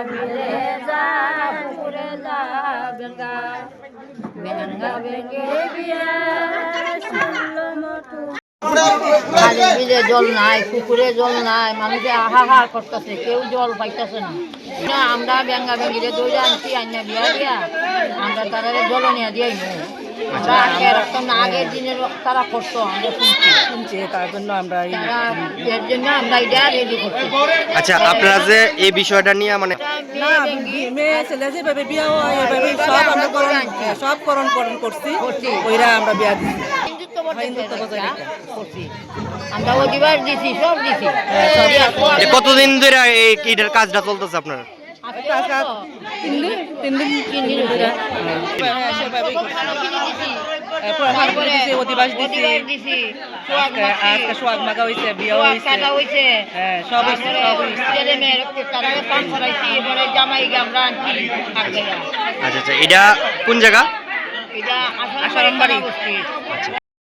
মিলে যা পুরে যা বেঙ্গা বেঙ্গা বেঙ্গে বিয়া শুনলো মতো খালি বিলে জল নাই, পুকুরে জল নাই, মানুষে হাহাকার করতেছে, কেউ জল পাইতেছে না। আমরা বেঙ্গা বেঙ্গিরে দৌড়ে আনছি, আইনা বিয়া দিয়া আমরা তারা জল নিয়ে দিয়াই আগের দিনের তারা করতো, আমরা শুনছি, তার জন্য আমরা এর জন্য আমরা এটা রেডি করছি। আচ্ছা, আপনারা যে এই বিষয়টা নিয়ে মানে মেয়ে ছেলে যেভাবে বিয়া হয় এভাবে সব আমরা সব করণ করছি, ওইরা আমরা বিয়া দিচ্ছি। আমরা অধিবার দিছি, সব দিছি। কতদিন ধরে এইটার কাজটা চলতেছে আপনার? তিন দিন ধরে অধিবাস দিছি, আজকে সোয়াগ মাগা হয়েছে, বিয়া হয়েছে, সব ছেলে মেয়ের পান করাইছি, এবারে জামাই আমরা আনছি। আচ্ছা আচ্ছা, এটা কোন জায়গা? এটা আসারাম বাড়ি।